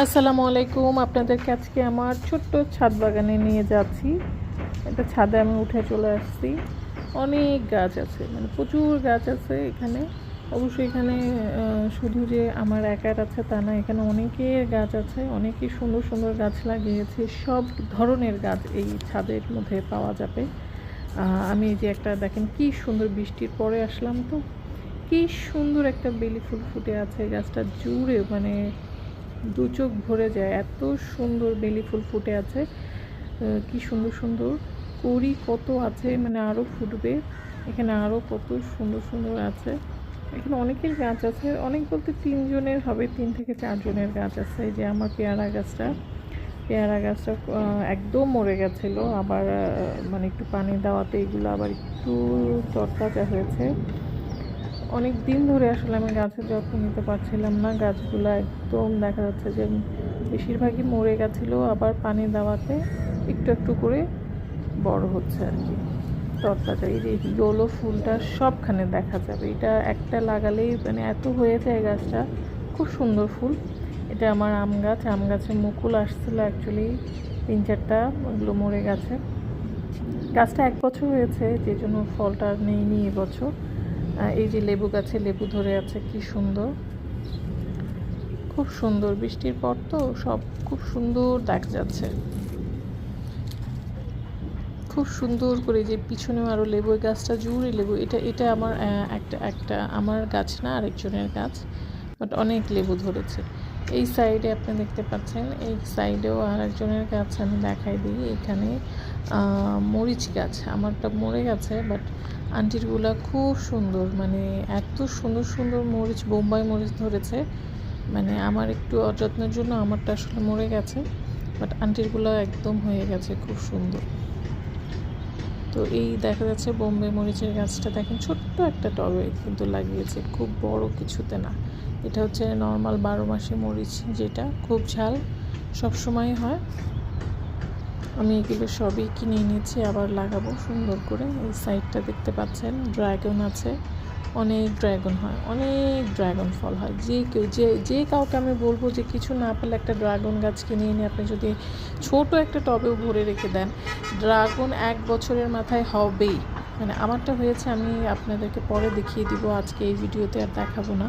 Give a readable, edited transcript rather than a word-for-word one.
আসসালামু আলাইকুম। আপনাদেরকে আজকে আমার ছোট্ট ছাদ বাগানে নিয়ে যাচ্ছি। এটা ছাদে আমি উঠে চলে আসছি। অনেক গাছ আছে, মানে প্রচুর গাছ আছে এখানে। অবশ্যই এখানে শুধু যে আমার একার আছে তা না, এখানে অনেকের গাছ আছে। অনেকেই সুন্দর সুন্দর গাছ লাগিয়েছে। সব ধরনের গাছ এই ছাদের মধ্যে পাওয়া যাবে। আমি এই যে একটা দেখেন কি সুন্দর, বৃষ্টির পরে আসলাম তো, কি সুন্দর একটা বেলি ফুল ফুটে আছে গাছটা জুড়ে, মানে দু চোখ ভরে যায়, এত সুন্দর বেলি ফুল ফুটে আছে। কি সুন্দর সুন্দর কড়ি কত আছে, মানে আরও ফুটবে। এখানে আরও কত সুন্দর সুন্দর আছে। এখানে অনেকের গাছ আছে, অনেক বলতে 3 জনের হবে, 3 থেকে 4 জনের গাছ আছে। এই যে আমার পেয়ারা গাছটা একদম মরে গেছিলো, আবার মানে একটু পানি দেওয়াতে এগুলো আবার একটু তরতাজা হয়েছে। অনেক দিন ধরে আসলে আমি গাছের যত্ন নিতে পারছিলাম না। গাছগুলো একদম দেখা যাচ্ছে যে বেশিরভাগই মরে গেছিলো, আবার পানি দেওয়াতে একটু একটু করে বড় হচ্ছে আর কি, তরতাজা। এই যে ইয়েলো ফুলটা সবখানে দেখা যাবে, এটা একটা লাগালেই মানে এত হয়ে যায় গাছটা, খুব সুন্দর ফুল। এটা আমার আম গাছে মুকুল আসছিলো অ্যাকচুয়ালি 3-4টা, ওগুলো মরে গেছে। গাছটা 1 বছর হয়েছে, যে জন্য ফলটা আর নেইনি এবছর। এই যে লেবু গাছে লেবু ধরে আছে, কি সুন্দর, খুব সুন্দর। বৃষ্টির পর তো সব খুব সুন্দর দেখা যাচ্ছে, খুব সুন্দর করে। যে পিছনেও আরও লেবু, গাছটা জুড়ে লেবু। এটা এটা আমার একটা আমার গাছ না, আরেকজনের গাছ, বাট অনেক লেবু ধরেছে। এই সাইডে আপনি দেখতে পাচ্ছেন, এই সাইডেও আর একজনের গাছ আমি দেখাই দিই। এখানে মরিচ গাছ, আমারটা মরে গেছে, বাট আন্টিরগুলা খুব সুন্দর, মানে এত সুন্দর সুন্দর মরিচ, বোম্বাই মরিচ ধরেছে। মানে আমার একটু অযত্নের জন্য আমারটা আসলে মরে গেছে, বাট আন্টিরগুলো একদম হয়ে গেছে, খুব সুন্দর। তো এই দেখা যাচ্ছে বোম্বে মরিচের গাছটা, দেখেন ছোট্ট একটা টবে কিন্তু লাগিয়েছে, খুব বড় কিছুতে না। এটা হচ্ছে নর্মাল 12 মাসে মরিচ, যেটা খুব ঝাল সবসময় হয়। আমি এগুলো সবই কিনে এনেছি, আবার লাগাবো সুন্দর করে। এই সাইডটা দেখতে পাচ্ছেন ড্রাগন আছে, অনেক ড্রাগন হয়, অনেক ড্রাগন ফল হয়। যে কেউ যে কাউকে আমি বলবো যে কিছু না পেলে একটা ড্রাগন গাছ কিনে এনে আপনি যদি ছোট একটা টবেও ভরে রেখে দেন, ড্রাগন 1 বছরের মাথায় হবেই। মানে আমারটা হয়েছে, আমি আপনাদেরকে পরে দেখিয়ে দিব, আজকে এই ভিডিওতে আর দেখাবো না।